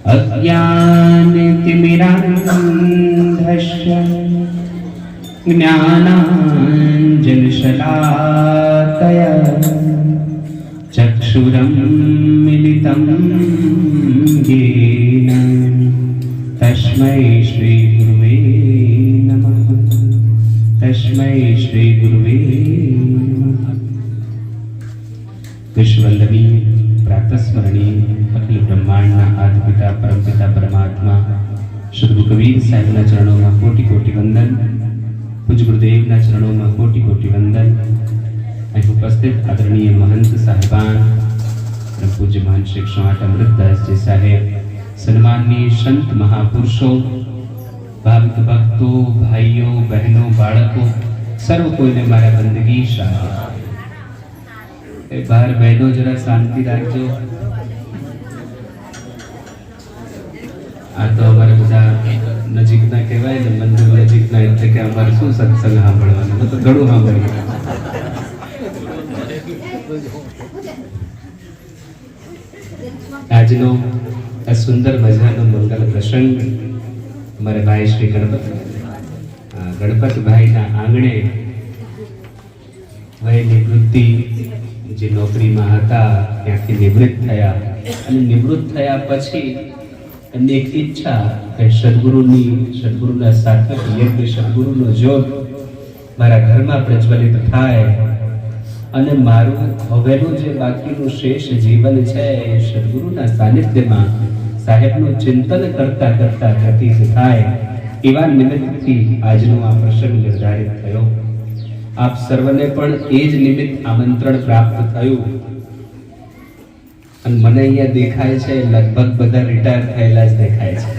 अज्ञानतिमिरान्धस्य ज्ञानाञ्जनशलाकया चक्षुरुन्मीलितं येन तस्मै श्री गुरुवे नमः। तस्मै श्री गुरुवे नमः। विश्ववल्लभी प्रातस्मरणीय अखिल ब्रह्मांडना आदि पिता परमपिता परमात्मा श्री कबीर साहेबना चरणों कोटि कोटि वंदन। पूज्य गुरुदेवना चरणों कोटि कोटि वंदन। અહીં ઉપસ્થિત આદરણીય महंत साहेबान पूज्य महंत श्री 108 अमृतदास जी साहेब, सन्माननीय संत महापुरुषों, भाविक भक्तों, भाइयों बहनों, बाळको सर्व कोઈને મારા બંદગી શાંતિ। બહાર બહેનો જરા શાંતિ રાખજો। આ તો અમારે બધા નજીકના કહેવાય ને, મંદિર નજીકના એટલે કે અમારે શું સત્સંગ સાંભળવાનું, તો ઘણું સાંભળ્યું। આજનો આ સુંદર મજાનો મંગલ પ્રસંગ અમારે ભાઈ શ્રી ગણપત ભાઈના આંગણે વય નિવૃત્તિ જે નોકરીમાં હતા ત્યાંથી નિવૃત્ત થયા અને નિવૃત્ત થયા પછી એમની એક ઈચ્છા કે સદગુરુના સાર્થક યજ્ઞ સદગુરુનો જ્યોત મારા ઘરમાં પ્રજ્વલિત થાય અને મારું હવેનું જે બાકીનું શેષ જીવન છે એ સદગુરુના સાનિધ્યમાં સાહેબનું ચિંતન કરતા કરતા વ્યતીત થાય, એવા નિમિત્તથી આજનો આ પ્રસંગ નિર્ધારિત થયો। આપ સર્વને પણ એ જ નિમિત્ત આમંત્રણ પ્રાપ્ત થયું અને મને અહીંયા દેખાય છે લગભગ બધા રિટાયર થયેલા જ દેખાય છે।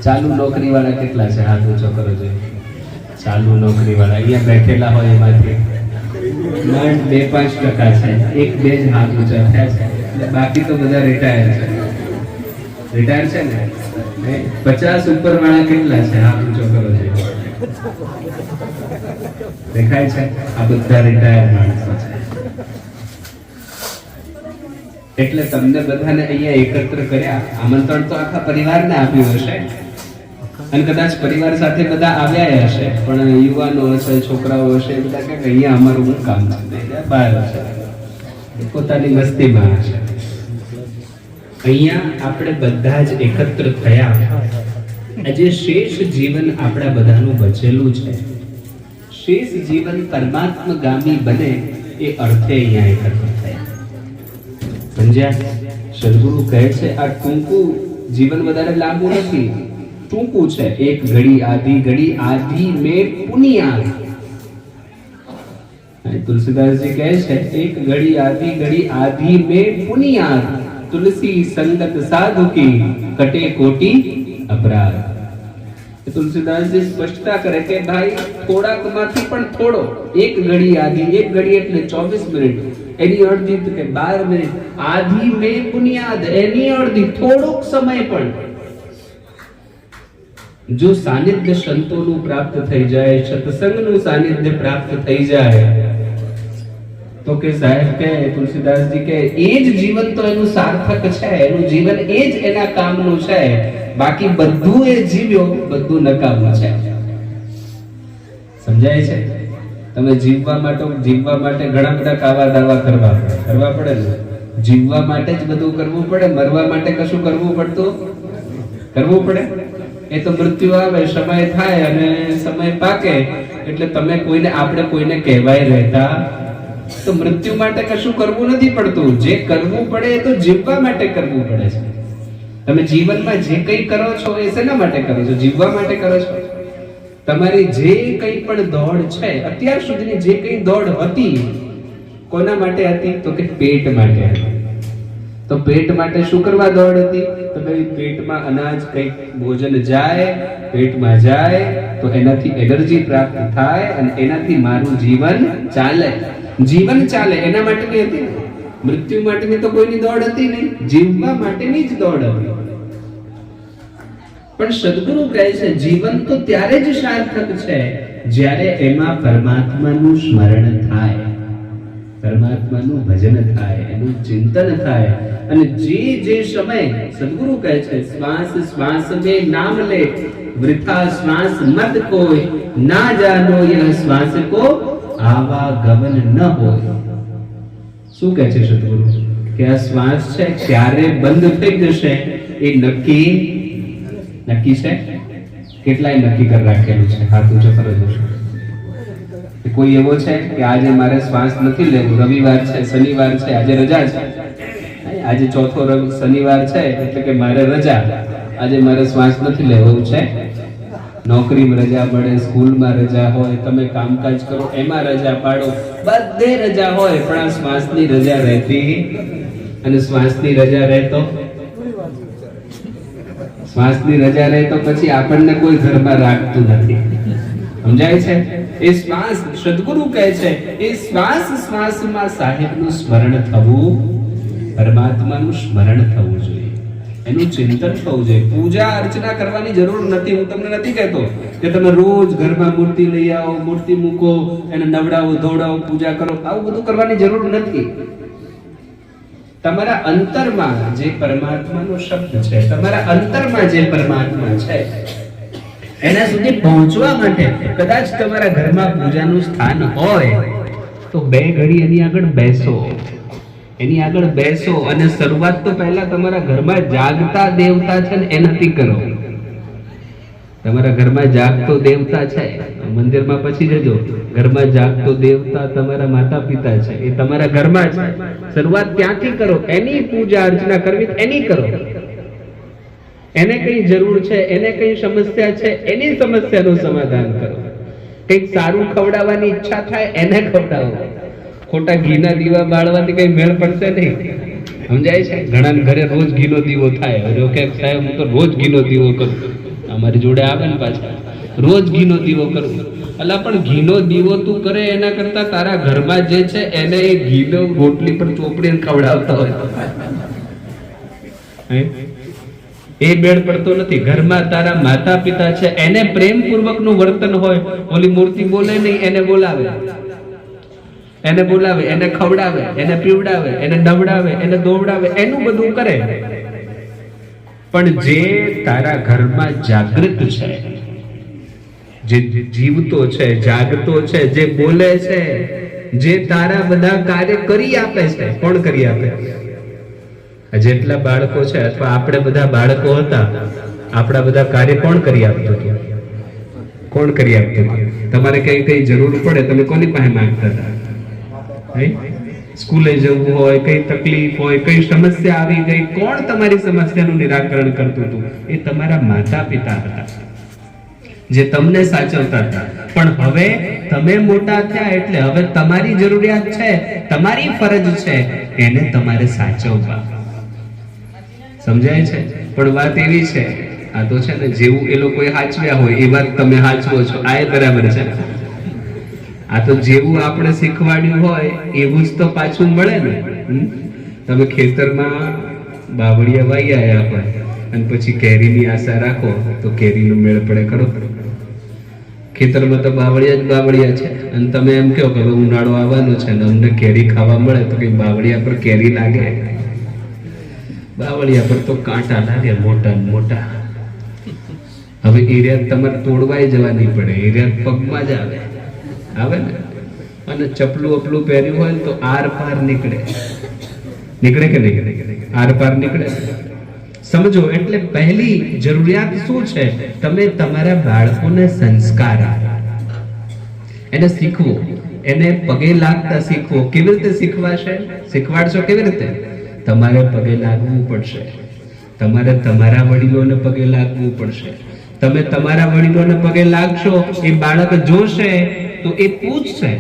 ચાલુ નોકરી વાળા કેટલા છે? હાથ ઊંચો કરો જોઈએ। ચાલુ નોકરી વાળા અહીંયા બેઠેલા હોય એમાંથી 2-5% છે, 1-2 જ હાથ ઊંચા થયા છે, બાકી તો બધા રિટાયર છે। રિટાયર છે ને 50 ઉપર વાળા કેટલા છે? હાથ ઊંચો કરો જોઈએ। દેખાય છે? આ બધા રિટાયર માણસો છે। એટલે તમને બધાને અહીંયા એકત્ર કર્યા। આમંત્રણ તો આખા પરિવારને આપ્યું હશે અને કદાચ પરિવાર સાથે બધા આવ્યા હશે, પણ યુવાનો હશે, છોકરાઓ હશે, બધા કે અહીંયા અમારું શું કામ છે, બહાર હશે, પોતાની મસ્તીમાં હશે। અહીંયા આપણે બધા જ એકત્ર થયા। આજે શેષ જીવન આપણા બધાનું બચેલું છે। શેષ જીવન પરમાત્મગામી બને એ અર્થે અહીંયા એકત્ર થયા। સમજ્યા? સદગુરુ કહે છે આ ટૂંકું જીવન વધારે લાંબુ નથી, टूंकू छे। एक घड़ी आधी में पुनियाद। तुलसीदास जी कहे छे एक घड़ी आधी में पुनियाद। तुलसी संगत साधु की कटे कोटि अपराध। तुलसीदास जी स्पष्टता करे के भाई थोड़ा कमाथी पण थोड़ो, एक घड़ी એટલે 24 मिनिट, एनी अर्धी के 12 मिनिट, आधी में पुनियाद एनी अर्धी थोड़ोक समय पण जो सानिध्य संतों प्राप्त થઈ જાય, સત્સંગનું સાનિધ્ય પ્રાપ્ત થઈ જાય તો કે સાહેબ કે તુલસીદાસ જી કે એ જ જીવન તો એનું સાર્થક છે, એનું જીવન એ જ એના કામનું છે, બાકી બધું એ જીવ્યો બધું નકામું છે। સમજાય છે? તમે જીવવા માટે ઘણા બધા કાવા દાવા કરવા પડે ને। જીવવા માટે જ બધું કરવું પડે, મરવા માટે કશું કરવું પડે? એ તો મૃત્યુ આવે, સમય થાય અને સમય પાકે એટલે તમે આપણે કોઈને કહેવાય રહેતા તો મૃત્યુ માટે કશું કરવું નથી પડતું। જે કરવું પડે એ તો જીવવા માટે કરવું પડે છે। તમે જીવનમાં જે કંઈ કરો છો એ શેના માટે કરો છો? જીવવા માટે કરો છો। તમારી જે કંઈ પણ દોડ છે, અત્યાર સુધીની જે કંઈ દોડ હતી, કોના માટે હતી? તો કે પેટ માટે હતી। તો પેટ માટે શું કરવા દોડ હતી? તો ભાઈ પેટમાં અનાજ કંઈક ભોજન જાય, પેટમાં જાય તો એનાથી એનર્જી પ્રાપ્ત થાય અને એનાથી મારું જીવન ચાલે એના માટેની હતી। મૃત્યુ માટેની તો કોઈની દોડ હતી નહીં, જીવવા માટેની જ દોડ હતી। પણ સદગુરુ કહે છે જીવન તો ત્યારે જ સાર્થક છે જ્યારે એમાં પરમાત્માનું સ્મરણ થાય। પરમાત્માનું ભજન થાય, એનું ચિંતન થાય. અને જે સમય સદગુરુ કહે છે શ્વાસ શ્વાસ में नाम ले वृथा श्वास मत कोई ना जानो यह श्वास को आवागमन न હોય. શું કહે છે સદગુરુ કે આ શ્વાસ છે ક્યારે બંધ થઈ જશે એ નક્કી છે. કેટલાય નક્કી કરી રાખેલું છે? હાથ ઊંચો કરો જોશો. કોઈ એવો છે કે આજે મારે શ્વાસ નથી લેવો, રવિવાર છે, શનિવાર છે, આજે રજા છે, આજે ચોથો શનિવાર છે એટલે કે મારે રજા, આજે મારે શ્વાસ નથી લેવો એવું છે? નોકરીમાં રજા મળે, સ્કૂલમાં રજા હોય, તમે કામકાજ કરો એમાં રજા પાડો, બધે રજા હોય, પણ આ શ્વાસની રજા રહેતી. અને શ્વાસની રજા રહે તો પછી આપણને કોઈ ઘરમાં રાખતું નથી. સમજાય છે? એ શ્વાસ સદગુરુ કહે છે એ શ્વાસમાં સાહેબનું સ્મરણ થવું, પરમાત્માનું સ્મરણ થવું જોઈએ, એનું ચિંતન થવું જોઈએ. પૂજા અર્ચના કરવાની જરૂર નથી. હું તમને નથી કહેતો કે તમે રોજ ઘરમાં મૂર્તિ લઈ આવો, મૂર્તિ મૂકો, એને નવડાવો, ધોવડાવો, પૂજા કરો. આવું બધું કરવાની જરૂર નથી. તમારા અંતરમાં જે પરમાત્માનો શબ્દ છે, તમારા અંતરમાં જે પરમાત્મા છે, એના સુધી પહોંચવા માટે કદાચ તમારા ઘરમાં પૂજાનું સ્થાન હોય તો 2 ઘડી એની આગળ બેસો. અને શરૂઆત તો પહેલા તમારા ઘરમાં જાગતા દેવતા છે ને એનાથી કરો. તમારા ઘરમાં જાગતો દેવતા છે, મંદિરમાં પછી જજો. ઘરમાં જાગતો દેવતા તમારા માતા પિતા છે, એ તમારા ઘરમાં છે. શરૂઆત ત્યાંથી કરો. એની પૂજા અર્ચના કરવી એની કરો. એને કઈ જરૂર છે, એને કઈ સમસ્યા છે, એની સમસ્યાનું સમાધાન કરો. કઈક સારું ખવડાવવાની ઈચ્છા થાય એને ખવડાવો. ખોટા ઘીના દીવા બાળવાથી કઈ મેળ પડશે નહીં. સમજાય છે? ઘણા ઘરે રોજ ઘીનો દીવો થાય. કે સાહેબ હું તો રોજ ઘીનો દીવો કરું, અમારી જોડે આવે ને પાછા રોજ ઘીનો દીવો કરું. અલા પણ ઘીનો દીવો તું કરે એના કરતા તારા ઘરમાં જે છે એને એ ઘીનો રોટલી પર ચોપડીને ખવડાવતા હોય એ મેળ પડતો નથી. ઘરમાં તારા માતા પિતા છે, એને પ્રેમપૂર્વક નું વર્તન હોય. ઓલી મૂર્તિ બોલે નહીં, એને બોલાવે, એને ખવડાવે, એને પીવડાવે, એને નવડાવે, એને દોવડાવે, એનું બધું કરે. પણ જે તારા ઘરમાં જાગૃત છે, જે જીવતો છે, જાગતો છે, જે બોલે છે, જે તારા બધા કાર્ય કરી આપે છે, કોણ કરી આપે? જેટલા બાળકો છે અથવા આપણે બધા બાળકો હતા, આપણા બધા કાર્ય કોણ કરી આપતું હતું? તમારે કઈ જરૂર પડે તમે કોની પાસે માંગતા હતા? સ્કૂલે જવું હોય, કઈ તકલીફ હોય, કઈ સમસ્યા આવી ગઈ, કોણ તમારી સમસ્યાનું નિરાકરણ કરતું હતું? એ તમારા માતા પિતા હતા, જે તમને સાચવતા હતા. પણ હવે તમે મોટા થયા એટલે હવે તમારી જરૂરિયાત છે, તમારી ફરજ છે એને તમારે સાચવવા. સમજાય છે? પણ વાત એવી છે, આ તો છે ને જેવું એ લોકોએ સાચવ્યા હોય એ વાત તમે સાચવો છો, આ એ બરાબર છે. આ તો જેવું આપણે શીખવાડ્યું હોય એવું જ તો પાછું મળે ને. તમે ખેતરમાં બાવળિયા વાઈ આવ્યા હોય અને પછી કેરીની આશા રાખો તો કેરીનો મેળ પડે ખરો? ખેતરમાં તો બાવળિયા છે અને તમે એમ કહો કે ઉનાળો આવવાનો છે ને અમને કેરી ખાવા મળે તો કઈ બાવળિયા પર કેરી લાગે? બાવળિયા પર તો કાંટા લાગે મોટા મોટા. હવે એરિયા તમારે તોડવાય જવા નહીં પડે, એરિયા પગમાં જ આવે ને. અને ચપલું અપલું પહેર્યું હોય તો આર પાર નીકળે કે નહીં? આર પાર નીકળે. સમજો, એટલે પહેલી જરૂરિયાત શું છે? તમે તમારા બાળકોને સંસ્કાર આપો, એને શીખવો, એને પગે લાગતા શીખવો. કેવી રીતે શીખવાડશો કેવી રીતે? તમારે પગે લાગવું પડશે, તમારે તમારા વડીલોને પગે લાગવું પડશે. તમે તમારા વડીલોને પગે લાગશો, એ બાળક જોશે તો એ પૂછશે.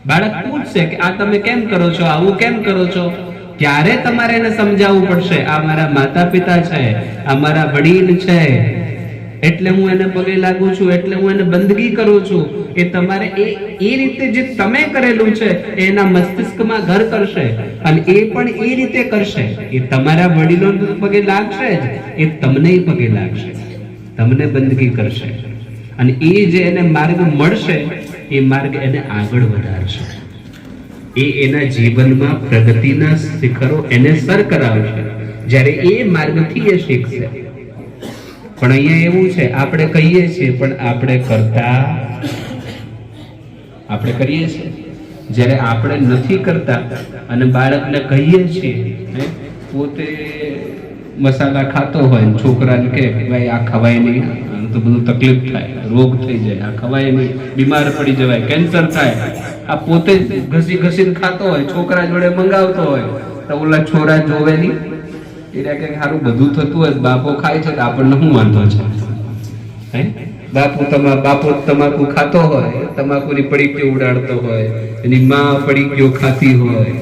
બાળક પૂછશે કે આ તમે કેમ કરો છો, આવું કેમ કરો છો? ત્યારે તમારે એને સમજાવવું પડશે, આ મારા માતા પિતા છે, આ મારા વડીલ છે, એટલે હું એને પગે લાગુ છું, એટલે હું એને બંદગી કરું છું. એ તમારે એ રીતે જે તમે કરેલું છે એના મસ્તિષ્કમાં ઘર કરશે અને એ પણ એ રીતે કરશે. એ તમારા વડીલોને પગે લાગશે જ, એ તમને પગે લાગશે, તમને બંદગી કરશે. અને એ જે એને માર્ગ મળશે એ માર્ગ એને આગળ વધારશે. એ એના જીવનમાં પ્રગતિના શિખરો એને સર કરાવશે, જ્યારે એ માર્ગથી એ શીખશે. પણ અહીંયા એવું છે, આપણે કહીએ છીએ પણ આપણે કરીએ છીએ. જ્યારે આપણે નથી કરતા અને બાળકને કહીએ છીએ, પોતે મસાલા ખાતો હોય, છોકરાને કે ભાઈ આ ખવાય નહીં, તો બધું તકલીફ થાય, રોગ થઈ જાય, આ ખવાય નહીં, બીમાર પડી જવાય, કેન્સર થાય. આ પોતે ઘસી ઘસીને ખાતો હોય, છોકરા જોડે મંગાવતો હોય, તો ઓલા છોરા જોવે નહીં, એટલે કે સારું બધું થતું હોય, બાપો ખાય છે તો આપણને શું વાંધો છે? બાપો તમાકુ ખાતો હોય, તમાકુની પડીકીઓ ઉડાડતો હોય, એની માં પડીકીઓ ખાતી હોય,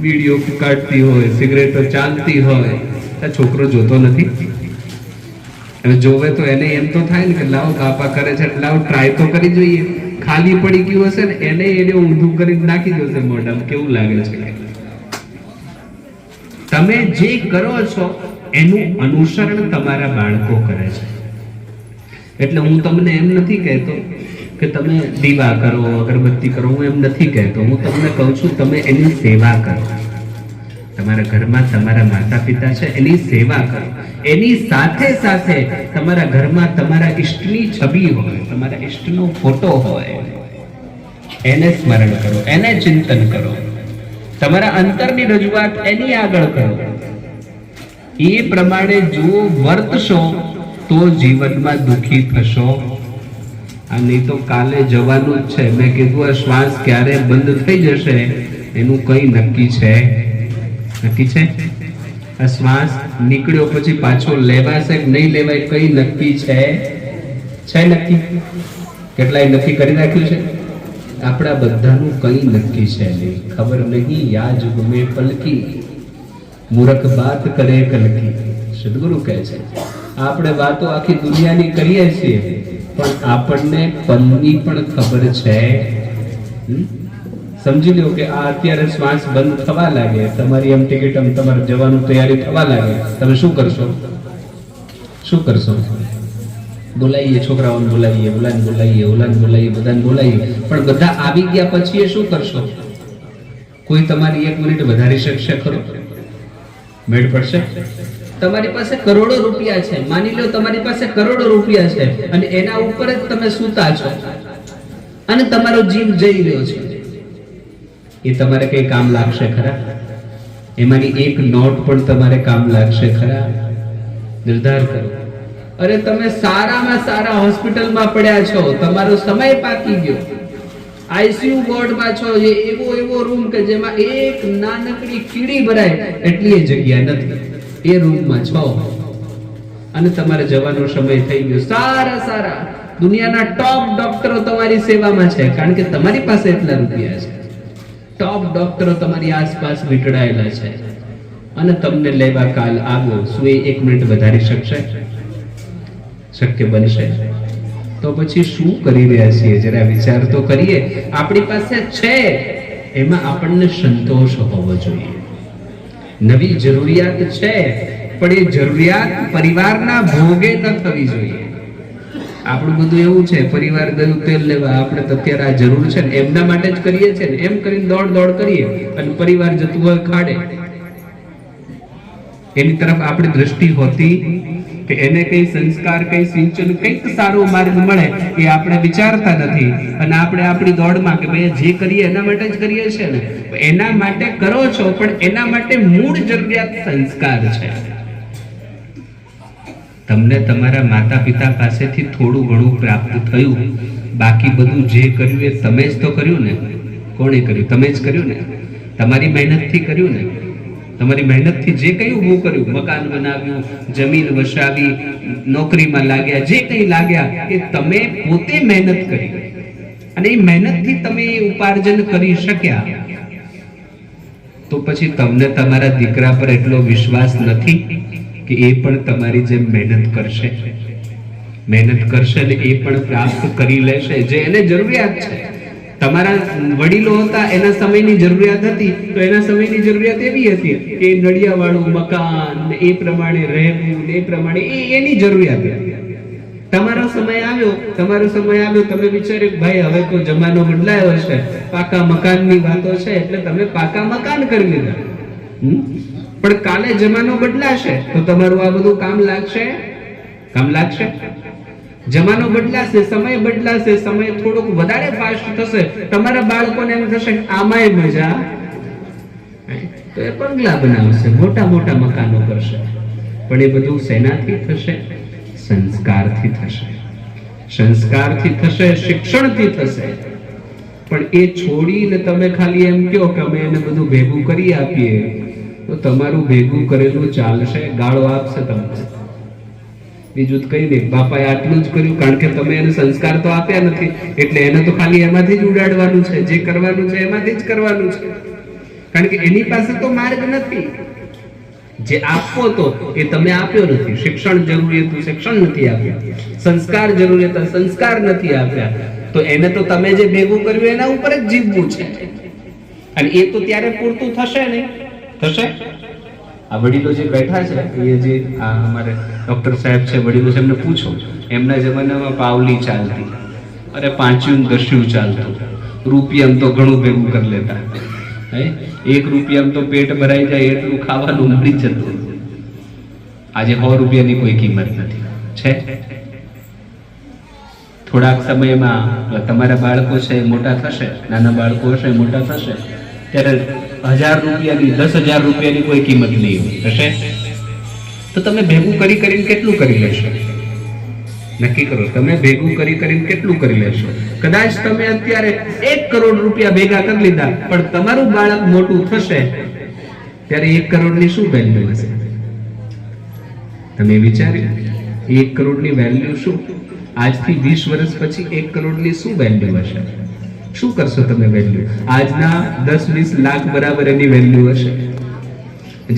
બીડીઓ કાઢતી હોય, સિગરેટો ચાલતી હોય, છોકરો જોતો નથી. હવે જોવે તો એને એમ તો થાય ને કે લાવ બાપા કરે છે, લાવ ટ્રાય તો કરી જોઈએ. ખાલી પડી ગયું હશે ને એને ઊંધું કરી નાખી દેશે મોઢામાં. કેવું લાગે છે? તમે જે કરો છો એનું અનુસરણ તમારા બાળકો કરે છે. એટલે હું તમને એમ નથી કહેતો કે તમે દીવા કરો, અગરબત્તી કરો, હું એમ નથી કહેતો. હું તમને કહું છું તમે એની સેવા કરો. તમારા ઘરમાં તમારા માતા પિતા છે, એની સેવા કરો. એની સાથે સાથે તમારા ઘરમાં તમારા ઈષ્ટની છબી હોય, તમારા ઈષ્ટનો ફોટો હોય, એને સ્મરણ કરો, એને ચિંતન કરો. તમારા અંતરની રજૂઆત એની આગળ કરો. એ પ્રમાણે જો વર્તશો તો જીવનમાં દુઃખી થશો. આ નહીં તો કાલે જવાનું જ છે. મેં કીધું આ શ્વાસ ક્યારે બંધ થઈ જશે એનું કઈ નક્કી છે? નક્કી છે? આ શ્વાસ નીકળ્યો પછી પાછો લેવાશે કે નહીં લેવાય કઈ નક્કી છે? નક્કી? કેટલાય નક્કી કરી રાખ્યું છે? આપણા બધાનું કઈ નક્કી છે નહીં. ખબર નહીં યા જુગ મેં પલકી, મૂર્ખ બાત કરે કલકી. સદગુરુ કહે છે આપણે વાતો આખી દુનિયાની કરીએ છીએ, પણ આપણને પલની પણ ખબર છે. સમજી લો કે આ અત્યારે શ્વાસ બંધ થવા લાગે, તમારી એમ ટિકિટ તમારે જવાનું તૈયારી થવા લાગે, તમે શું કરશો? બોલાવીએ, છોકરાઓને બોલાવીએ, ઓલાને બોલાવીએ, બધાને બોલાવીએ, પણ બધા આવી ગયા પછી એ શું કરશો? કોઈ તમારી 1 મિનિટ વધારી શકશે ખરો? મેળ પડશે? તમારી પાસે કરોડો રૂપિયા છે, માની લો તમારી પાસે કરોડો રૂપિયા છે, અને એના ઉપર જ તમે સૂતા છો અને તમારો જીવ જઈ રહ્યો છે. એ તમારે કઈ કામ લાગશે ખરા? એમાંની એક નોટ પણ તમારે કામ લાગશે ખરા? નિર્ધાર કરો. અરે તમે સારામાં સારા હોસ્પિટલમાં પડ્યા છો, તમારો સમય પાકી ગયો, આઈસીયુ વોર્ડમાં છો, એવો રૂમ કે જેમાં એક નાનકડી કીડી ભરાય એટલી જગ્યા નથી, એ રૂમમાં છો, અને તમારે જવાનો સમય થઈ ગયો. સારા દુનિયાના ટોપ ડોક્ટરો તમારી સેવામાં છે, કારણ કે તમારી પાસે એટલા રૂપિયા છે. ટોપ ડોક્ટરો તમારી આસપાસ વીંટળાયેલા છે, અને તમને લેવા કાલ આવ્યો. શું એ 1 મિનિટ વધારી શકશે? શક્ય બનશે? તો પછી શું કરી રહ્યા છીએ? જરા વિચાર તો કરીએ. આપણી પાસે છે એમાં આપણને સંતોષ હોવો જોઈએ. નવી જરૂરિયાત છે, પણ એ જરૂરિયાત પરિવારના ભોગે ન થવી જોઈએ. આપણું બધું એવું છે, પરિવાર ગયું તેલ લેવા, આપણે તો અત્યારે આ જરૂર છે ને એમના માટે જ કરીએ છીએ ને, એમ કરીને દોડ કરીએ, અને પરિવાર જતું હોય ખાડે. એની તરફ આપણી દ્રષ્ટિ હોતી કે એને કઈ સંસ્કાર, કઈ સિંચન, કઈક સારો માર્ગ મળે એ આપણે વિચારતા નથી, અને આપણે આપણી દોડમાં કે ભાઈ જે કરીએ એના માટે જ કરીએ છીએ ને. એના માટે કરો છો, પણ એના માટે મૂળ જરૂરિયાત સંસ્કાર છે. તમને તમારા માતા પિતા પાસેથી થોડું ઘણું પ્રાપ્ત થયું, બાકી બધું જે કર્યું એ તમે જ તો કર્યું ને. કોણે કર્યું? તમે જ કર્યું ને. તમારી મહેનતથી કર્યું ને. તમારી મહેનતથી જે કંઈ ઊભું કર્યું, મકાન બનાવ્યું, જમીન વસાવી, નોકરીમાં લાગ્યા, જે કંઈ લાગ્યા એ તમે પોતે મહેનત કરી, અને એ મહેનતથી તમે ઉપાર્જન કરી શક્યા. તો પછી તમને તમારા દીકરા પર એટલો વિશ્વાસ નથી કે એ પણ તમારી જેમ મહેનત કરશે ને એ પણ પ્રાપ્ત કરી લેશે જે એને જરૂરિયાત છે. તમારા વડીલો હતા, એના સમયની જરૂરિયાત હતી, તો એના સમયની જરૂરિયાત એવી હતી કે નડિયાવાળું મકાન, એ પ્રમાણે રહેવું, એ પ્રમાણે એની જરૂરિયાત હતી. તમારો સમય આવ્યો, તમે વિચાર્યું ભાઈ હવે તો જમાનો બદલાયો છે, પાકા મકાનની વાતો છે એટલે તમે પાકા મકાન કરી લીધા. પણ કાલે જમાનો બદલાશે તો તમારું આ બધું કામ લાગશે? જમાનો બદલાશે, સમય બદલાશે, સમય થોડોક વધારે ફાસ્ટ થશે, તમારા બાળકોને એમ થશે આમાંય મજા, તો એ બંગલા બનાવશે, મોટા મોટા મકાનો કરશે. પણ એ બધું શેનાથી થશે? સંસ્કારથી થશે. શિક્ષણથી થશે. પણ એ છોડીને તમે ખાલી એમ કહો કે અમે એને બધું ભેગું કરી આપીએ, તો તમારું ભેગું કરેલું ચાલશે? ગાળો આપશે તમને, બીજું તો કઈ નહીં. બાપાએ આટલું જ કર્યું કારણ કે તમે એને સંસ્કાર તો આપ્યા નથી, એટલે એને તો ખાલી એમાંથી જ ઉડાડવાનું છે, જે કરવાનું છે એમાંથી જ કરવાનું છે. કારણ કે એની પાસે તો માર્ગ નથી. જે આપવો તો એ તમે આપ્યો નથી. શિક્ષણ જરૂરી હતું, શિક્ષણ નથી આપ્યું. સંસ્કાર જરૂરી હતા, સંસ્કાર નથી આપ્યા. તો એને તો તમે જે ભેગું કર્યું એના ઉપર જ જીવવું છે. અને એ તો ત્યારે પૂરતું થશે નહીં. થશે? આ વડીલો જે બેઠા છે એ જે અમારે ડોક્ટર સાહેબ છે, વડીલો છે, એમને પૂછો, એમના જમાનામાં પાવલી ચાલતી, અરે 5 10 ચાલતું, રૂપિયામાં તો ઘણું ભેગું કરી લેતા. 1 રૂપિયામાં તો પેટ ભરાઈ જાય એટલું ખાવાનું મળી જતું. આજે 100 રૂપિયાની કોઈ કિંમત નથી. છે થોડાક સમયમાં તમારા બાળકો છે મોટા થશે, નાના બાળકો હશે મોટા થશે, ત્યારે 1000 રૂપિયાની 10,000 રૂપિયાની કોઈ કિંમત નહીં હશે. તો તમે ભેગું કરીને કેટલું કરી લેશો? નક્કી કરો, તમે ભેગું કરીને કેટલું કરી લેશો? કદાચ તમે અત્યારે 1 કરોડ રૂપિયા ભેગા કરી લીધા, પણ તમારું બાળક મોટું થશે ત્યારે 1 કરોડની શું વેલ્યુ હશે? તમે વિચાર્યું 1 કરોડની વેલ્યુ શું? આજથી 20 વર્ષ પછી 1 કરોડની શું વેલ્યુ હશે? શું કરશો તમે વેલ્યુ? આજના 10-20 લાખ બરાબર એની વેલ્યુ હશે.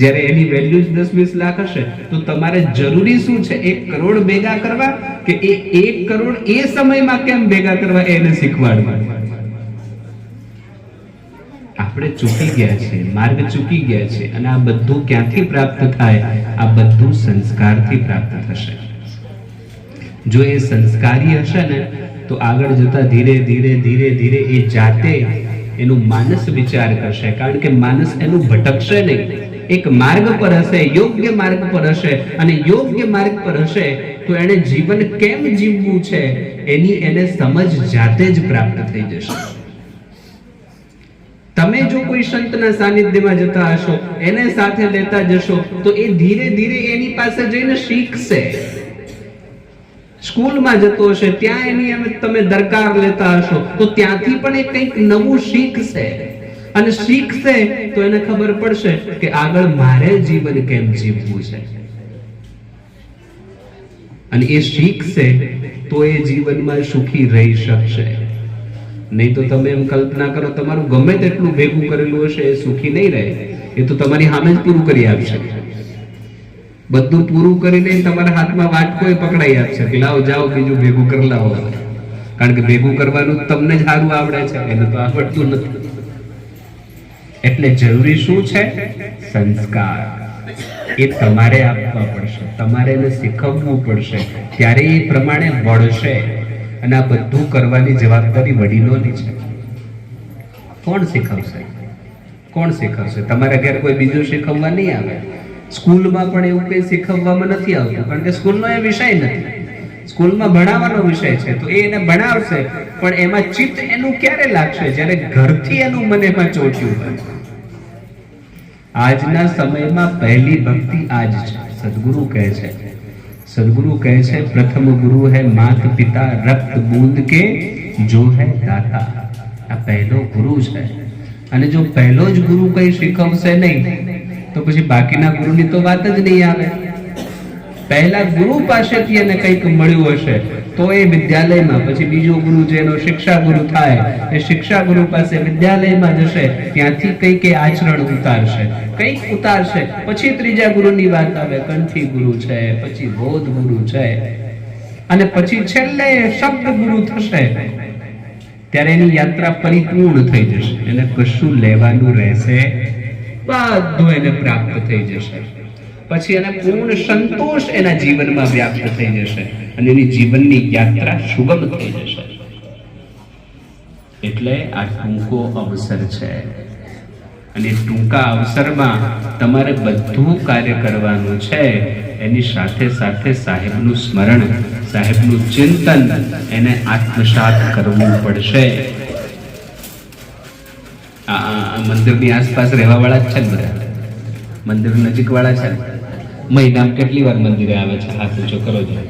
જ્યારે એની વેલ્યુ જ 10-20 લાખ હશે, તો તમારે જરૂરી શું છે? 1 કરોડ ભેગા કરવા કે એ 1 કરોડ એ સમયમાં કેમ ભેગા કરવા એને શીખવાડવા? આપણે ચૂકી ગયા છે, માર્ગ ચૂકી ગયા છે. અને આ બધું ક્યાંથી પ્રાપ્ત થાય? આ બધું સંસ્કારથી પ્રાપ્ત થશે. જો એ સંસ્કારી હશે ને, તો આગળ જતા ધીરે ધીરે એ જાતે એનું માનસ વિચાર કરશે. કારણ કે માનસ એનું ભટકશે નહીં, એક માર્ગ પર હશે, યોગ્ય માર્ગ પર હશે. અને યોગ્ય માર્ગ પર હશે તો એને જીવન કેમ જીવવું છે એની એને સમજ જાતે જ પ્રાપ્ત થઈ જશે. તમે જો કોઈ સંતના સાનિધ્યમાં જતા હશો, એને સાથે લેતા જશો, તો એ ધીરે ધીરે એની પાસે જઈને શીખશે. સ્કૂલમાં જતો હશે, ત્યાં એની તમે દરકાર લેતા હશો, તો ત્યાંથી પણ એ કંઈક નવું શીખશે. અને શીખશે તો એને ખબર પડશે કે આગળ મારે જીવન કેમ જીવવું છે. અને એ શીખશે તો એ જીવનમાં સુખી રહી શકશે. નહીં તો તમે એમ કલ્પના કરો, તમારું ગમે તેટલું ભેગું કરેલું હશે એ સુખી નહીં રહે. એ તો તમારી સામે જ પૂરું કરી આપશે. બધું પૂરું કરીને તમારા હાથમાં વાટકો પકડાઈ આપશે કે લાવો જાઓ બીજું ભેગું કરી લાવો. કારણ કે ભેગું કરવાનું તમને જ સારું આવડે છે, એને તો આવડતું નથી. એટલે જરૂરી શું છે? સંસ્કાર. એ તમારે આપવા પડશે, તમારે એને શીખવવું પડશે, ત્યારે એ પ્રમાણે વળશે. અને આ બધું કરવાની જવાબદારી વડીલોની છે. કોણ શીખવશે? તમારા ઘેર કોઈ બીજું શીખવવા નહીં આવે. સ્કૂલમાં પણ એવું કંઈ શીખવવામાં નથી આવતું, કારણ કે સ્કૂલનો એ વિષય નથી. સ્કૂલમાં ભણાવવાનો વિષય છે, તો એને ભણાવશે, પણ એમાં ચિત્ત એનું ક્યારે લાગશે? જ્યારે ઘરથી એનું મન એમાં ચોટ્યું હોય. આજના સમયમાં પહેલી ભક્તિ આજ છે. સદગુરુ કહે છે પ્રથમ ગુરુ હૈ માત પિતા, રક્ત બૂંદ કે જો હૈ દાતા. આ પહેલો ગુરુ છે. અને જો પહેલો જ ગુરુ કંઈ શીખવશે નહીં, તો પછી બાકીના ગુરુની તો વાત જ નહીં આવે. પહેલા ગુરુ પાસેથી એને કંઈક મળ્યું હશે તો એ વિદ્યાલયમાં, પછી બીજો ગુરુ જેનો શિક્ષા ગુરુ થાય એ શિક્ષા ગુરુ પાસે વિદ્યાલયમાં જશે, ત્યાંથી કંઈક એ આચરણ ઉતારશે, પછી ત્રીજા ગુરુની વાત આવે, કંઠી ગુરુ છે, પછી બોધ ગુરુ છે, અને પછી છેલ્લે શબ્દ ગુરુ થશે. ત્યારે એની યાત્રા પરિપૂર્ણ થઈ જશે. એને કશું લેવાનું રહેશે, બધું એને પ્રાપ્ત થઈ જશે. પછી એને પૂર્ણ સંતોષ એના જીવનમાં વ્યાપ્ત થઈ જશે અને એની જીવનની યાત્રા સુગમ થઈ જશે. એટલે આ ટૂંકો અવસર છે અને ટૂંકા અવસરમાં તમારે બધું કાર્ય કરવાનું છે. એની સાથે સાથે સાહેબનું સ્મરણ, સાહેબનું ચિંતન એને આત્મસાત કરવું પડશે. આ મંદિરની આસપાસ રહેવા વાળા જ છે ને બધા, મંદિર નજીક વાળા છે ને. મહિનામાં કેટલી વાર મંદિરે આવે છે? હાથ ઊંચો કરો છો.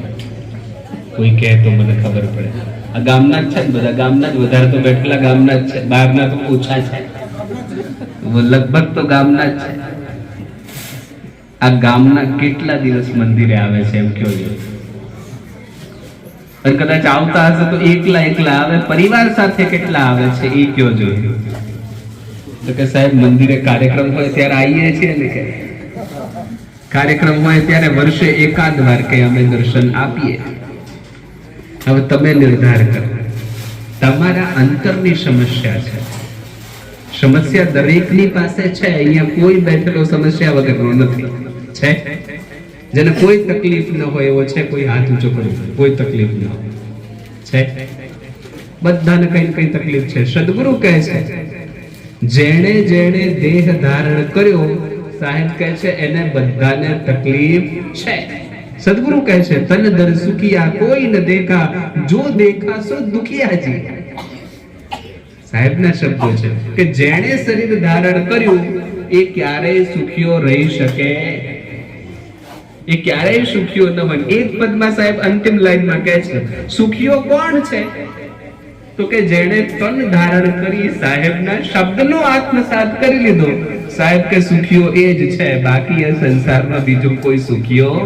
કોઈ કહે તો મને ખબર પડે. આ ગામના જ છે ને બધા, ગામના જ વધારે તો બેઠેલા ગામના જ છે, બહારના તો ઓછા છે, લગભગ તો ગામના જ છે. આ ગામના કેટલા દિવસ મંદિરે આવે છે એમ કયો છો? અને કદાચ આવતા હશે તો એકલા એકલા આવે, પરિવાર સાથે કેટલા આવે છે એ કયો છો? તો કે સાહેબ મંદિરે કાર્યક્રમ હોય ત્યારે આવીએ છીએ ને, કે કાર્યક્રમ હોય ત્યારે વર્ષે એકાદ વાર કે અમે દર્શન આપીએ. હવે તમે નિર્ધાર કરો, તમારા અંતરની સમસ્યા છે. સમસ્યા દરેકની પાસે છે. અહીંયા કોઈ બેઠેલો સમસ્યા વગરનો નથી. છે જેને કોઈ તકલીફ ન હોય એવો છે? કોઈ હાથ ઊંચો કરો. કોઈ તકલીફ ન હોય છે? બધાને કઈ કઈ તકલીફ છે. સદગુરુ કહે છે જેણે જેણે દેહ ધારણ કર્યો, સાહેબ કહે છે એને બધાને તકલીફ છે. સદગુરુ કહે છે તન દર સુખિયા કોઈ ન દેખા, જો દેખા સો દુખિયાજી. સાહેબના શબ્દો છે કે જેણે શરીર ધારણ કર્યું એ ક્યારેય સુખિયો રહી શકે, એ ક્યારેય સુખિયો ન બને. એક પદમાં સાહેબ અંતિમ લાઈનમાં કહે છે સુખિયો કોણ છે? તો કે જેણે તન ધારણ કરી, સાહેબના શબ્દનો આત્મસાત કરી લીધો. સાહેબ કે સુખિયો એ જ છે, બાકી આ સંસારમાં બીજો કોઈ સુખિયો,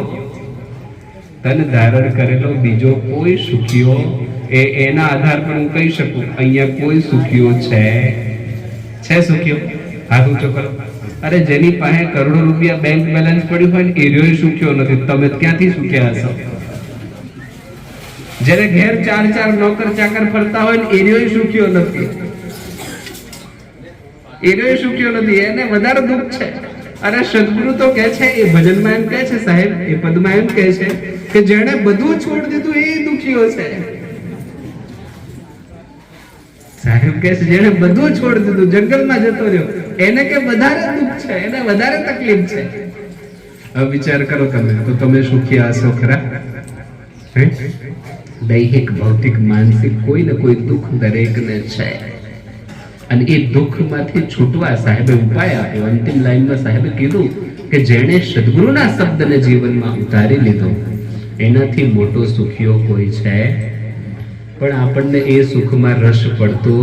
તન ધારણ કરેલો બીજો કોઈ સુખિયો, એના આધાર પર હું કહી શકું અહીંયા કોઈ સુખિયો છે? સુખિયો? હાથ ઊંચો કરો. અરે જેની પાસે કરોડો રૂપિયા બેંક બેલેન્સ પડ્યું હોય ને એ રહ્યો સુખ્યો નથી. તમે ક્યાંથી સુખ્યા હશો? જેને ઘેર ચાર ચાર નોકર ચાકર ફરતા હોય ને એ રહ્યો સુખ્યો નથી. એ રહ્યો સુખ્યો નથી, એને વધારે દુઃખ છે. અરે સદગુરુ તો કહે છે, એ ભજનમાં એમ કહે છે સાહેબ, એ પદમાં એમ કહે છે કે જેણે બધું છોડી દીધું એ દુખીઓ છે. સાહેબ કહે છે જેણે બધું છોડી દીધું, જંગલમાં જતો રહ્યો, એને કે વધારે દુઃખ છે, એને વધારે તકલીફ છે. હવે વિચાર કરો તમે, તો તમે સુખી હશો ખરા? દૈહિક, ભૌતિક, માનસિક કોઈ ને કોઈ દુઃખ દરેકને છે. અને એ દુઃખમાંથી છૂટવા સાહેબે ઉપાય આપ્યો. અંતિમ લાઈનમાં સાહેબે કીધું કે જેણે સદગુરુના શબ્દને જીવનમાં ઉતારી લીધો એનાથી મોટો સુખીઓ કોઈ છે? પણ આપણને એ સુખમાં રસ પડતો,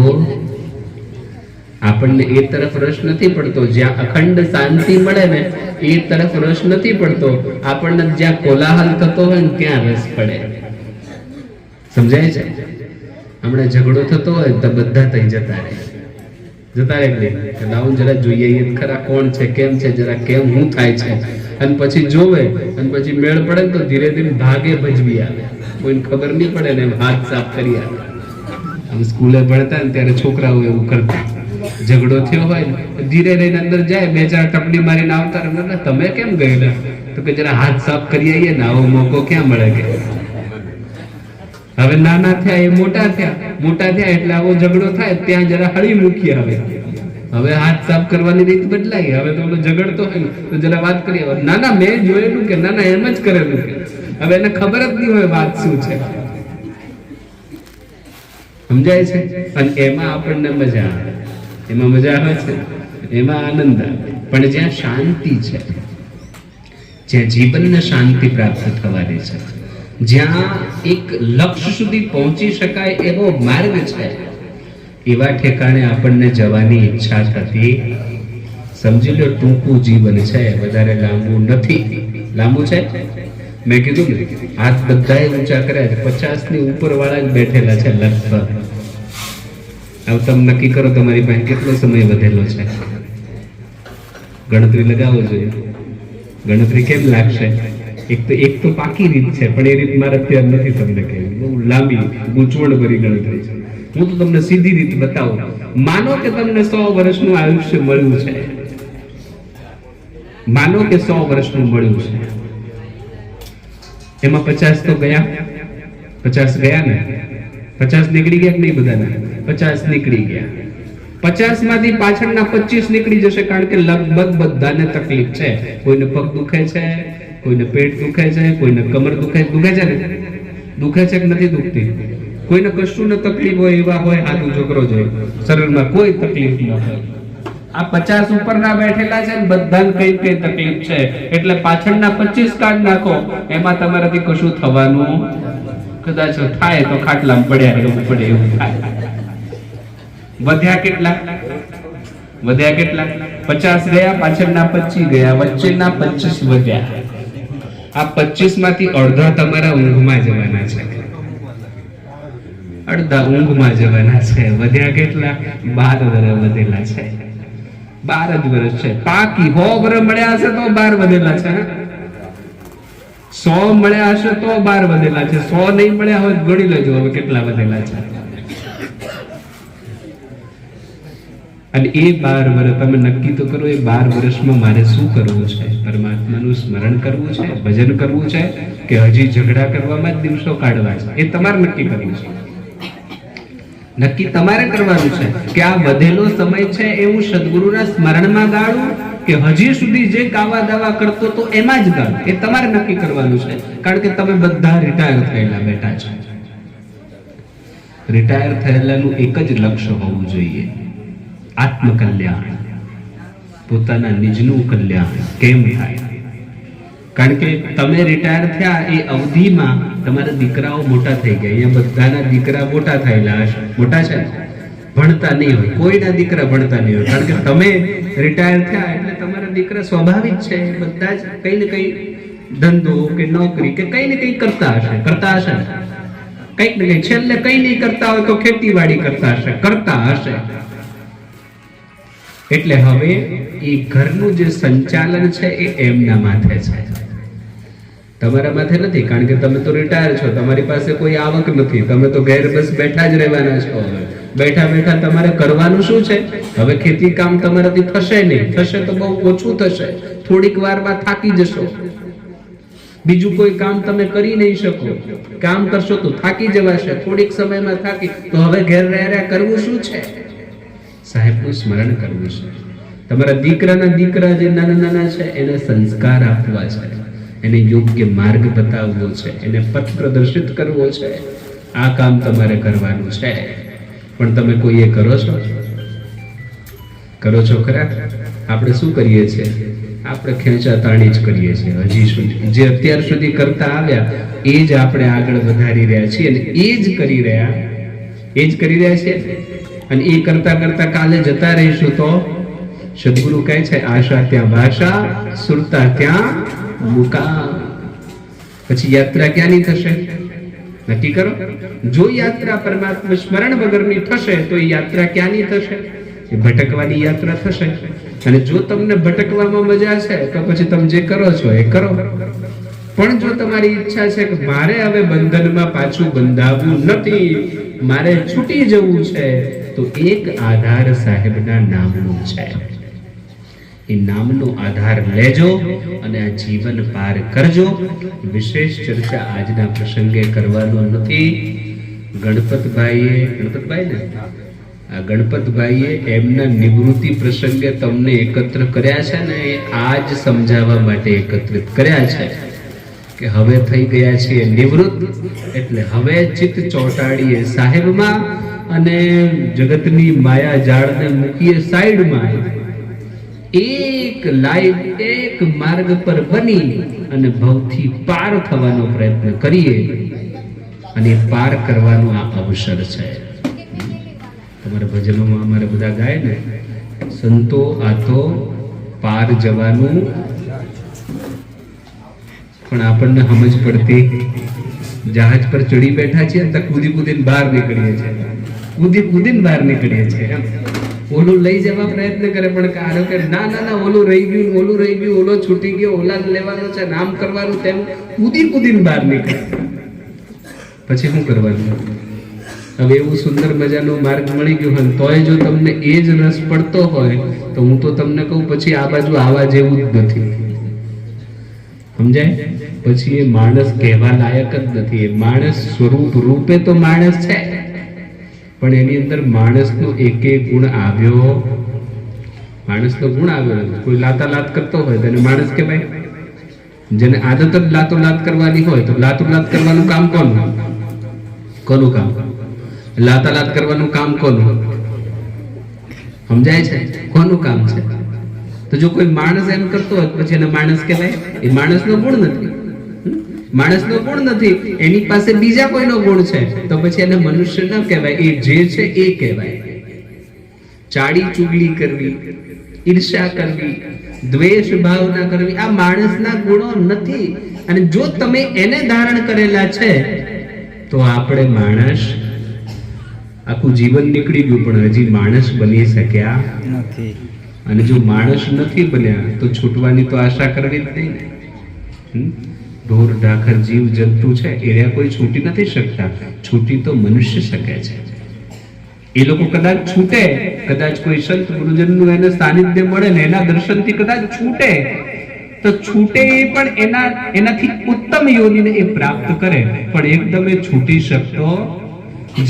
આપણને એ તરફ રસ નથી પડતો. જ્યાં અખંડ શાંતિ મળે ને એ તરફ રસ નથી પડતો. આપણને જ્યાં કોલાહલ થતો હોય ને ત્યાં રસ પડે. સમજાય છે? હમણાં ઝઘડો થતો હોય તો બધા થઈ જતા રહે, લાવું જરા જોઈએ ખરા કોણ છે, કેમ છે, જરા કેમ હું થાય છે. અને પછી જોવે અને પછી મેળ પડે તો ધીરે ધીરે ભાગે ભજવી આવે. કોઈને ખબર નહીં પડે ને એમ હાથ સાફ કરી આવે. આમ સ્કૂલે ભણતા ને ત્યારે છોકરાઓ એવું કરતા, ઝઘડો થયો હોય ને ધીરે રહીને અંદર જાય, બે ચાર ટપલી મારીને આવતા રહે. તમે કેમ ગયેલા? તો કે જરા હાથ સાફ કરી આવીએ ને, આવો મોકો ક્યાં મળે કે. હવે નાના થયા એ મોટા થયા એટલે આવો ઝઘડો થાય ત્યાં જરા હળી મૂકી આવે. હવે હાથ સાફ કરવાની રીત બદલાઈ. હવે તો ઝઘડતો હોય ને તો જરા વાત કરીએ, નાના મેં જોયેલું કે નાના એમ જ કરેલું કે. હવે એને ખબર જ નહીં હોય વાત શું છે. સમજાય છે? અને એમાં આપણને મજા આવે, એમાં મજા આવે છે, એમાં આનંદ આવે. પણ જ્યાં શાંતિ છે, જ્યાં જીવનને શાંતિ પ્રાપ્ત થવાની છે, જ્યાં એક લક્ષ્ય સુધી પહોંચી શકાય એવો માર્ગ છે, એવા ઠેકાણે આપણને જવાની ઈચ્છા થતી. સમજી લો ટૂંકું જીવન છે, વધારે લાંબુ નથી. લાંબુ છે મેં કીધું ને, હાથ બધાએ ઊંચા કર્યા છે, 50 ની ઉપર વાળા જ બેઠેલા છે લગભગ. હવે તમે નક્કી કરો તમારી પાસે કેટલો સમય વધેલો છે. ગણતરી લગાવો જોઈએ. ગણતરી કેમ લાગશે? એક તો પાકી રીત છે, પણ એ રીત મારે અત્યારે નથી તમને કહેવી, બહુ લાંબી ગૂંચવણ ભરી ગણતરી છે. હું તો તમને સીધી રીત બતાવું. માનો કે તમને 100 વર્ષનું આયુષ્ય મળ્યું છે, માનો કે 100 વર્ષનું મળ્યું છે, એમાં 50 તો ગયા, 50 ગયા ને, 50 નીકળી ગયા કે નહીં? બધાના 50 નીકળી ગયા. 50 માંથી પાછળના 25 નીકળી જશે, કારણ કે લગભગ બધાને તકલીફ છે. કોઈને પગ દુખે છે, કોઈને પેટ દુખે છે, કોઈને કમર દુખે છે ને, દુખે છે કે નથી દુખતી? કોઈને કશું ન તકલીફ હોય એવા હોય હાથ ઊંચો કરો જોઈએ, શરીરમાં કોઈ તકલીફ ન હોય. આ 50 ઉપરના બેઠેલા છે ને બધાને કઈ કઈ તકલીફ છે, એટલે પાછળના 25 કાઢ નાખો, એમાં તમારાથી કશું થવાનું કદાચ થાય તો ખાટલામાં પડ્યા રહેવું પડે એવું થાય. વધ્યા કેટલા? વધ્યા કેટલા? 50 ગયા, પાછળના 25 ગયા, વચ્ચેના 25 વધ્યા. આ 25 માંથી અડધા તમારા ઊંઘમાં જવાના છે, અડધા ઊંઘમાં જવાના છે. વધ્યા કેટલા? 12 વર્ષ વધેલા છે, 12 જ વર્ષ છે. પાકી 100 વર્ષ મળ્યા હશે તો 12 વધેલા છે, 100 મળ્યા હશે તો 12 વધેલા છે. 100 નહીં મળ્યા હોય ગણી લેજો હવે કેટલા વધેલા છે. અને એ 12 વર્ષ તમે નક્કી તો કરો, એ 12 વર્ષમાં મારે શું કરવું છે? પરમાત્માનું સ્મરણ કરવું છે, ભજન કરવું છે, કે હજી ઝઘડા કરવામાં જ દિવસો કાઢવા છે? એ તમારે નક્કી કરવું છે. નક્કી તમારે કરવાનું છે કે આ વધેલો સમય છે એ હું સદગુરુના સ્મરણમાં ગાળું, કે હજી સુધી જે કાવા દાવા કરતો તો એમાં જ ગાળું. એ તમારે નક્કી કરવાનું છે, કારણ કે તમે બધા રિટાયર થયેલા બેઠા છો. રિટાયર થયેલાનું એક જ લક્ષ્ય હોવું જોઈએ, આત્મકલ્યાણ, પોતાના નિજનું કલ્યાણ કેમ થાય. કારણ કે તમે રિટાયર થયા એ અવધિમાં તમારા દીકરાઓ મોટા થઈ ગયા. અહીંયા બધાના દીકરા મોટા થયેલા હશે, મોટા છે, ભણતા નહીં હોય, કોઈના દીકરા ભણતા નહીં હોય, કારણ કે તમે રિટાયર થયા એટલે તમારા દીકરા સ્વાભાવિક છે બધા જ કઈ ને કઈ ધંધો કે નોકરી કે કઈ ને કઈ કરતા હશે ને, કઈક ને કઈ, છેલ્લે કઈ નહીં કરતા હોય તો ખેતીવાડી કરતા હશે. એટલે હવે એ ઘરનું જે સંચાલન છે એ એમના માથે છે, તમારા માથે નથી. કારણ કે તમે તો રિટાયર છો, તમારી પાસે કોઈ આવક નથી, તમે તો ઘેર બસ બેઠા જ રહેવાના છો. બેઠા બેઠા તમારે કરવાનું શું છે? હવે ખેતી કામ તમારાથી થશે નહીં, થશે તો બહુ ઓછું થશે, થોડીક વારમાં થાકી જશો. બીજું કોઈ કામ તમે કરી નહીં શકો, કામ કરશો તો થાકી જવાશે, થોડીક સમયમાં થાકી. તો હવે ઘેર રહ્યા કરવું શું છે? સાહેબનું સ્મરણ કરવું છે. તમારા દીકરા જે નાના નાના છે એને સંસ્કાર આપવા છે, એને યોગ્ય માર્ગ બતાવવો છે, એને પથ પ્રદર્શિત કરવો છે. આ કામ તમારે કરવાનું છે. પણ તમે કોઈ એ કરો છો ખરા? આપણે શું કરીએ છીએ? આપણે ખેંચાતાણી જ કરીએ છીએ. હજી સુધી જે અત્યાર સુધી કરતા આવ્યા એ જ આપણે આગળ વધારી રહ્યા છીએ, અને એ જ કરી રહ્યા છીએ. અને એ કરતા કરતા કાલે જતા રહીશું તો સદગુરુ કહે છે, આશા ત્યાં ભાષા, સુરતા ત્યાં મુકામ. પછી યાત્રા ક્યાંની થશે? નક્કી કરો. જો યાત્રા પરમાત્મા સ્મરણ વગરની થશે તો એ યાત્રા ક્યાંની થશે? એ ભટકવાની યાત્રા થશે. અને જો તમને ભટકવામાં મજા છે તો પછી તમે જે કરો છો એ કરો. પણ જો તમારી ઈચ્છા છે કે મારે હવે બંધનમાં પાછું બંધાવવું નથી, મારે છૂટી જવું છે, તો એક આધાર સાહેબના નામનો છે. એ નામનો આધાર લેજો અને આ જીવન પાર કરજો. વિશેષ ચર્ચા આજના પ્રસંગે કરવાનો નથી. ગણપતભાઈએ એમના નિવૃત્તિ પ્રસંગે તમને એકત્ર કર્યા છે ને, એ આજ સમજાવવા માટે એકત્રિત કર્યા છે કે હવે થઈ ગયા છીએ નિવૃત્ત, એટલે હવે ચિત્ત ચોંટાડીએ સાહેબમાં અને જગતની માયા જાળને મૂકીએ સાઈડમાં. એક લાઈન, એક માર્ગ પર બની અને ભવથી પાર થવાનો પ્રયત્ન કરીએ. અને પાર કરવાનો આ અવસર છે. તમારા ભજનોમાં અમારે બધા ગાય ને, સંતો આ તો પાર જવાનું, પણ આપણને સમજ પડતી. જહાજ પર ચડી બેઠા છીએ તો કૂદીને બહાર નીકળીએ છીએ, ઓલું લઈ જવા પ્રયત્ન કરે પણ કારો કે ના ઓલું રહી ગયું, ઓલો છૂટી ગયો, ઓલા લેવાનો છે, નામ કરવાનું, તેમ કૂદીને બહાર નીકળે. પછી શું કરવાનું? હવે એવું સુંદર મજાનો માર્ગ મળી ગયો હોય તોય જો તમને એ જ રસ પડતો હોય તો હું તો તમને કહું પછી આ બાજુ આવા જેવું જ નથી. સમજાય? પછી એ માણસ કહેવા લાયક જ નથી. એ માણસ સ્વરૂપ રૂપે તો માણસ છે, પણ એની અંદર માણસનો એક ગુણ આવ્યો, માણસનો ગુણ આવ્યો નથી. કોઈ લાતા લાત કરતો હોય તેને માણસ કહેવાય. જેને આદત જ લાતો લાત કરવાની હોય તો લાતો લાત કરવાનું કામ કોનું? કોનું કામ? લાતા લાત કરવાનું કામ કોનું? સમજાય છે? કોનું કામ છે? તો જો કોઈ માણસ એમ કરતો હોય પછી એને માણસ કહેવાય? એ માણસનો ગુણ નથી. માણસનો ગુણ નથી, એની પાસે બીજા કોઈનો ગુણ છે તો પછી એને મનુષ્ય ન કહેવાય. એ જે છે એ કહેવાય. ચાડી ચુગલી કરવી, ઈર્ષ્યા કરવી, દ્વેષ ભાવના કરવી, આ માણસના ગુણો નથી. અને જો તમે એને ધારણ કરેલા છે તો આપણે માણસ આખું જીવન નીકળી ગયું પણ હજી માણસ બની શક્યા નથી. અને જો માણસ નથી બન્યા તો છૂટવાની તો આશા કરવી જ નહીં ને. ઢોર ઢાખર જીવ જંતુ છે એના કોઈ છૂટી નથી શકતા. છૂટી તો મનુષ્ય શકે છે. એ લોકો કદાચ છૂટે, કદાચ કોઈ સંત ગુરુજનનું એને સાનિધ્ય મળે ને એના દર્શનથી કદાચ છૂટે તો છૂટે એ પણ એનાથી ઉત્તમ યોનિને એ પ્રાપ્ત કરે. પણ એકદમ એ છૂટી શકતો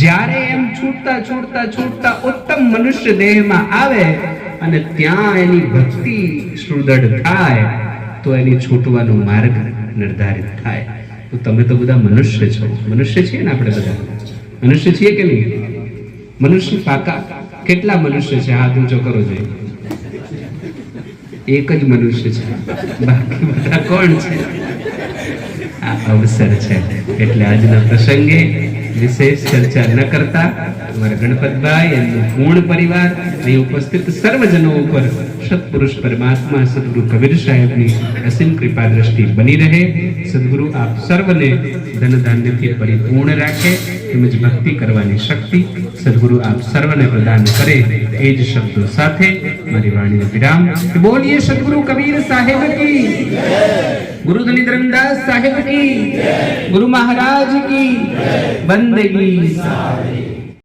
જ્યારે એમ છૂટતા છૂટતા છૂટતા ઉત્તમ મનુષ્ય દેહમાં આવે અને ત્યાં એની ભક્તિ સુદૃઢ થાય તો એની છૂટવાનો માર્ગ નિર્ધારિત થાય. તો તમે તો બધા મનુષ્ય છો. મનુષ્ય છીએ ને આપણે બધા? મનુષ્ય છીએ કે નહીં? મનુષ્ય પાકા કેટલા મનુષ્ય છે? હાથ ઊંચો કરો જોઈએ. એક જ મનુષ્ય છે, બાકી બધા કોણ છે? આ અવસર છે એટલે આજના પ્રસંગે વિશેષ ચર્ચા ન કરતા અમારા ગણપતભાઈ એમનો પૂર્ણ પરિવાર અહીં ઉપસ્થિત સર્વજનો ઉપર સત્પુરુષ પરમાત્મા સદગુરુ કબીર સાહેબની અસીમ કૃપા દ્રષ્ટિ બની રહે. સદગુરુ આપ સર્વને ધન ધાન્યથી પરિપૂર્ણ રાખે તેમજ ભક્તિ કરવાની શક્તિ સદગુરુ આપ સર્વને પ્રદાન કરે. એ જ શબ્દો સાથે મારી વાણીનો વિરામ. બોલીએ સદગુરુ કબીર સાહેબ કી જય, ગુરુ ધનીધરમદાસ સાહેબ કી જય, ગુરુ મહારાજ કી બંદગી.